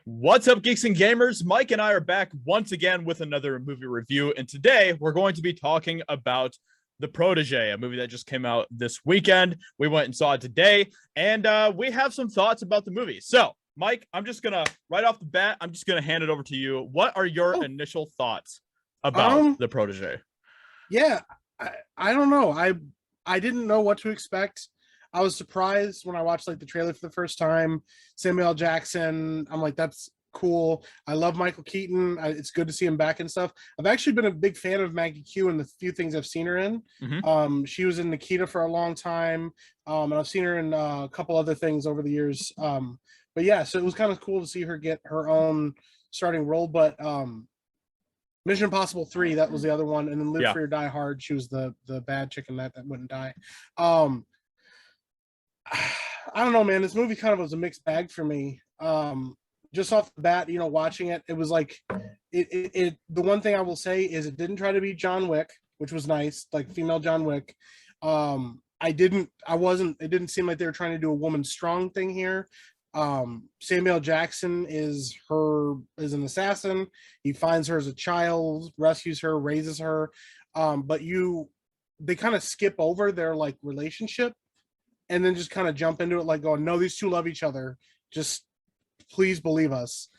What's up, Geeks and Gamers? Mike and I are back once again with another movie review, and today we're going to be talking about The Protege, a movie that just came out this weekend. We went and saw it today, and we have some thoughts about the movie. So, Mike, I'm just gonna right off the bat, I'm just gonna hand it over to you. What are your initial thoughts about The Protege? Yeah, I don't know. I didn't know what to expect. I was surprised when I watched the trailer for the first time. Samuel L. Jackson, I'm like, that's cool. I love Michael Keaton. It's good to see him back and stuff. I've actually been a big fan of Maggie Q and the few things I've seen her in. She was in Nikita for a long time, and I've seen her in a couple other things over the years. But yeah, so it was kind of cool to see her get her own starting role. But Mission Impossible 3, that was the other one, and then Live Free or Die Hard. She was the bad chicken that wouldn't die. I don't know, man. This movie kind of was a mixed bag for me. Just off the bat, watching it, it was like it. The one thing I will say is it didn't try to be John Wick, which was nice, like female John Wick. It didn't seem like they were trying to do a woman strong thing here. Samuel Jackson is an assassin. He finds her as a child, rescues her, raises her. But they kind of skip over their relationship and then just kind of jump into it going, no, these two love each other. Just please believe us.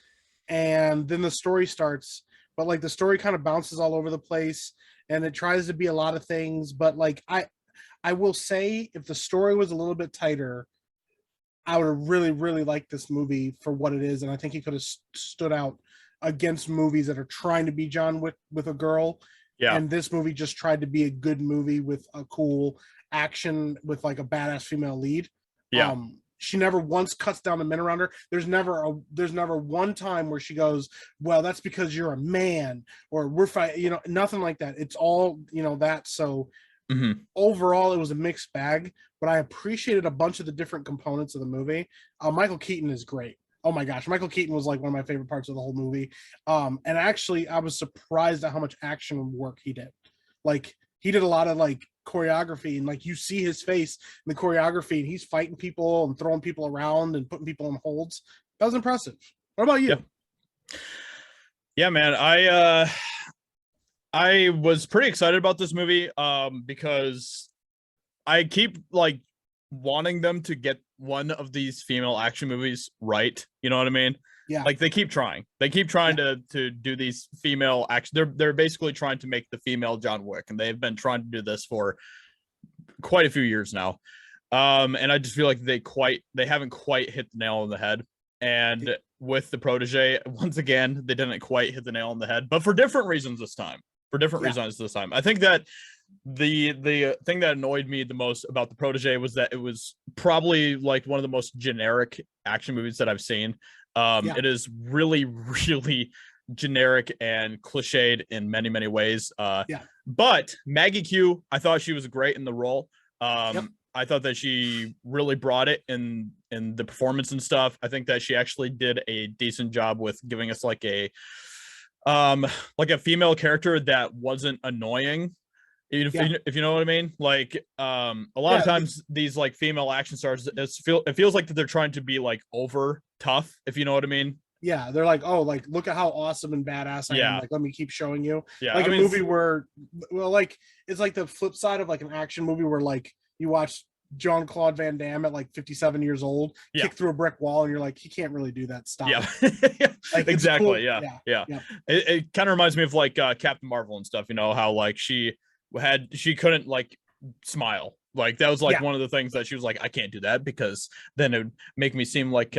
And then the story starts, but the story kind of bounces all over the place and it tries to be a lot of things. But I will say if the story was a little bit tighter, I would have really, really liked this movie for what it is. And I think he could have stood out against movies that are trying to be John Wick with a girl. Yeah. And this movie just tried to be a good movie with a cool action with a badass female lead. Yeah. She never once cuts down the men around her. There's never one time where she goes, well, that's because you're a man, or we're fighting, nothing like that. It's all, that. So overall, it was a mixed bag, but I appreciated a bunch of the different components of the movie. Michael Keaton is great. Oh my gosh, Michael Keaton was one of my favorite parts of the whole movie. And actually, I was surprised at how much action work he did. He did a lot of choreography, and you see his face in the choreography, and he's fighting people and throwing people around and putting people in holds. That was impressive. What about you? Yeah, man. I was pretty excited about this movie because I keep wanting them to get one of these female action movies right. You know what I mean? Yeah. They keep trying. They keep trying to do these female action. They're basically trying to make the female John Wick, and they've been trying to do this for quite a few years now. And I just feel like they haven't quite hit the nail on the head. And with The Protege, once again, they didn't quite hit the nail on the head, but for different reasons this time. I think that the thing that annoyed me the most about The Protege was that it was probably one of the most generic action movies that I've seen. It is really, really generic and cliched in many, many ways. But Maggie Q, I thought she was great in the role. I thought that she really brought it in the performance and stuff. I think that she actually did a decent job with giving us a female character that wasn't annoying. If you know what I mean, a lot of times these female action stars, it feels like that they're trying to be over tough, if you know what I mean. Yeah, they're look at how awesome and badass I am. Let me keep showing you. Yeah, a movie where, it's the flip side of an action movie where you watch Jean-Claude Van Damme at 57 years old kick through a brick wall, and you're he can't really do that. Stop. Yeah, exactly. Cool. Yeah. It kind of reminds me of Captain Marvel and stuff. You know how she couldn't smile. That was one of the things that she was I can't do that because then it would make me seem like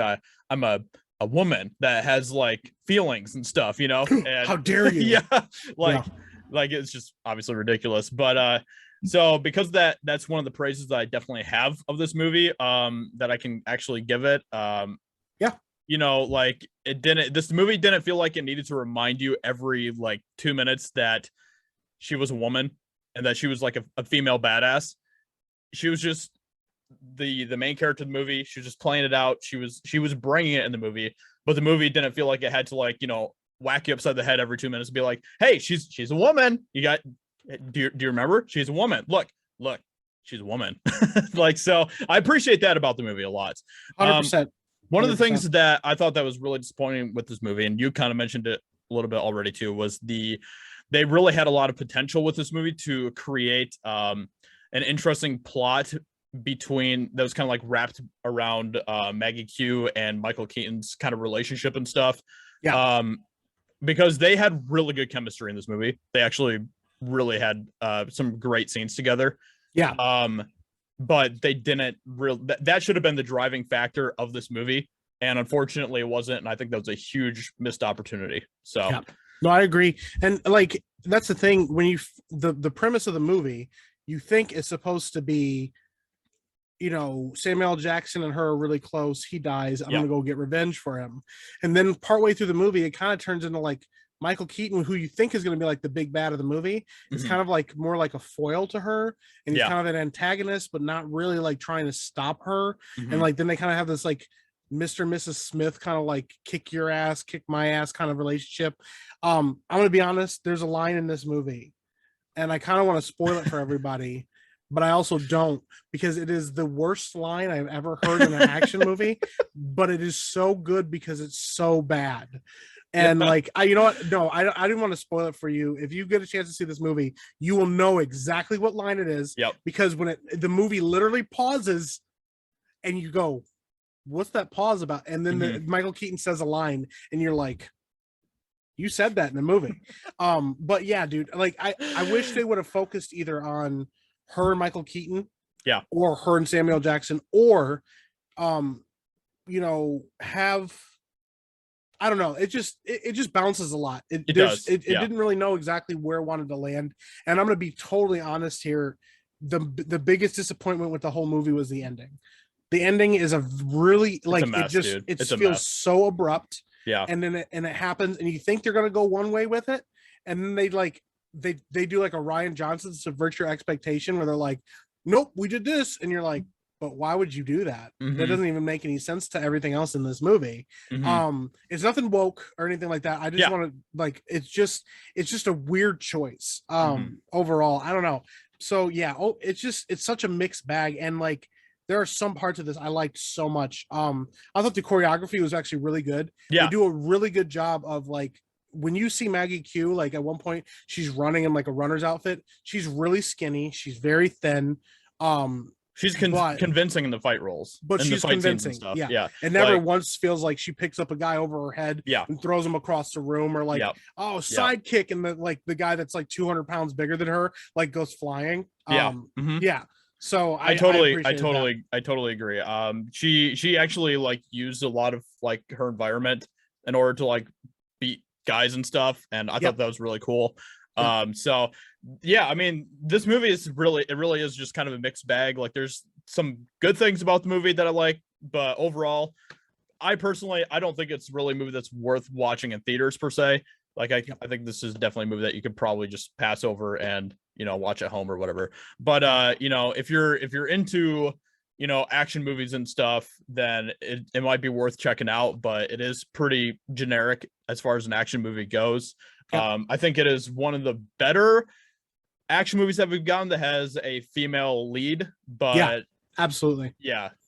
I'm a woman that has feelings and stuff, and how dare you? It's just obviously ridiculous. But so because that's one of the praises that I definitely have of this movie, that I can actually give it. This movie didn't feel like it needed to remind you every 2 minutes that she was a woman and that she was a female badass. She was just the main character of the movie. She was just playing it out. She was bringing it in the movie, but the movie didn't feel like it had to whack you upside the head every 2 minutes and be hey, she's a woman. Do you remember? She's a woman. Look, she's a woman. So I appreciate that about the movie a lot. 100%. One of the things that I thought that was really disappointing with this movie, and you kind of mentioned it a little bit already too, was they really had a lot of potential with this movie to create an interesting plot between that was kind of like wrapped around Maggie Q and Michael Keaton's kind of relationship and stuff. Yeah. Because they had really good chemistry in this movie. They actually really had some great scenes together. Yeah. But they didn't really. That should have been the driving factor of this movie, and unfortunately, it wasn't. And I think that was a huge missed opportunity. So, yeah. No, I agree. And like that's the thing when you the premise of the movie, you think it's supposed to be, you know, Samuel L. Jackson and her are really close. He dies. I'm gonna go get revenge for him. And then partway through the movie, it kind of turns into like Michael Keaton, who you think is going to be like the big bad of the movie, is kind of like more like a foil to her, and he's kind of an antagonist, but not really like trying to stop her. And like then they kind of have this like Mr. and Mrs. Smith kind of like kick your ass, kick my ass kind of relationship. I'm gonna be honest, there's a line in this movie, and I kind of want to spoil it for everybody. But I also don't, because it is the worst line I've ever heard in an action movie, but it is so good because it's so bad. And like, you know what? No, I didn't want to spoil it for you. If you get a chance to see this movie, you will know exactly what line it is. Yep. Because when the movie literally pauses and you go, what's that pause about? And then Michael Keaton says a line and you're like, you said that in the movie. But yeah, dude, like I wish they would have focused either on her and Michael Keaton, or her and Samuel Jackson, or you know, have, I don't know, it just bounces a lot. It didn't really know exactly where it wanted to land. And I'm gonna be totally honest here. The biggest disappointment with the whole movie was the ending. The ending is a really like mess, it feels so abrupt. Yeah. And then it happens, and you think they're gonna go one way with it, and then they do like a Ryan Johnson subvert your expectation where they're like, nope, we did this, and you're like, but why would you do that? That doesn't even make any sense to everything else in this movie. It's nothing woke or anything like that. I just want to like, it's just a weird choice. Overall, I don't know. So yeah, it's such a mixed bag, and like there are some parts of this I liked so much. I thought the choreography was actually really good. They do a really good job of like, when you see Maggie Q, like at one point she's running in like a runner's outfit. She's really skinny. She's very thin. She's convincing in the fight roles, but she's convincing. Stuff. Yeah. It never once feels like she picks up a guy over her head and throws him across the room, or like, sidekick, and the guy that's like 200 pounds bigger than her like goes flying. So I totally agree. She actually like used a lot of like her environment in order to like beat guys and stuff, and I thought that was really cool. So yeah, I mean, this movie is really is just kind of a mixed bag. Like there's some good things about the movie that I like, but overall, I don't think it's really a movie that's worth watching in theaters per se. Like I think this is definitely a movie that you could probably just pass over and, you know, watch at home or whatever. But you know, if you're into, you know, action movies and stuff, then it might be worth checking out, but it is pretty generic as far as an action movie goes. I think it is one of the better action movies that we've gotten that has a female lead, but absolutely.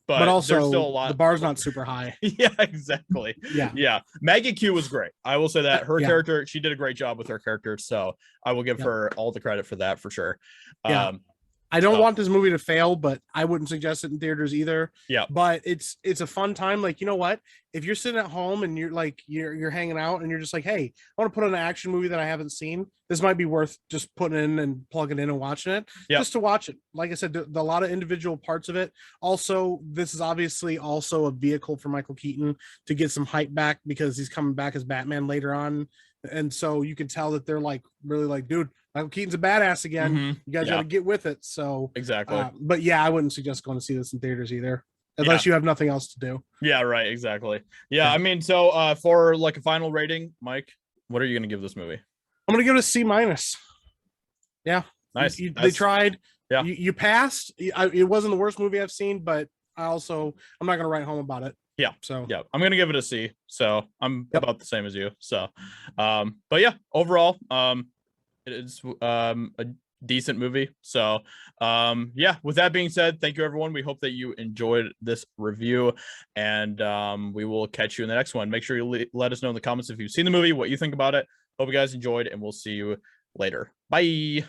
But also there's still a lot. The bar's not super high. Yeah, exactly. Yeah. Maggie Q was great. I will say that her character, she did a great job with her character. So I will give her all the credit for that for sure. I don't want this movie to fail, but I wouldn't suggest it in theaters either. Yeah. But it's a fun time. Like, you know what? If you're sitting at home and you're like, you're hanging out and you're just like, hey, I want to put on an action movie that I haven't seen, this might be worth just putting in and plugging in and watching it just to watch it. Like I said, a lot of individual parts of it. Also, this is obviously also a vehicle for Michael Keaton to get some hype back because he's coming back as Batman later on. And so you can tell that they're like really like, dude, Michael Keaton's a badass again. You guys got to get with it. So exactly. But yeah, I wouldn't suggest going to see this in theaters either, unless you have nothing else to do. Yeah, right. Exactly. Yeah. I mean, so for like a final rating, Mike, what are you going to give this movie? I'm going to give it a C-. Yeah. Nice. They tried. Yeah. You passed. It wasn't the worst movie I've seen, but I'm not going to write home about it. Yeah. So yeah, I'm gonna give it a C. So I'm about the same as you. So, but yeah, overall, it is a decent movie. So yeah, with that being said, thank you everyone. We hope that you enjoyed this review, and we will catch you in the next one. Make sure you let us know in the comments if you've seen the movie, what you think about it. Hope you guys enjoyed, and we'll see you later. Bye.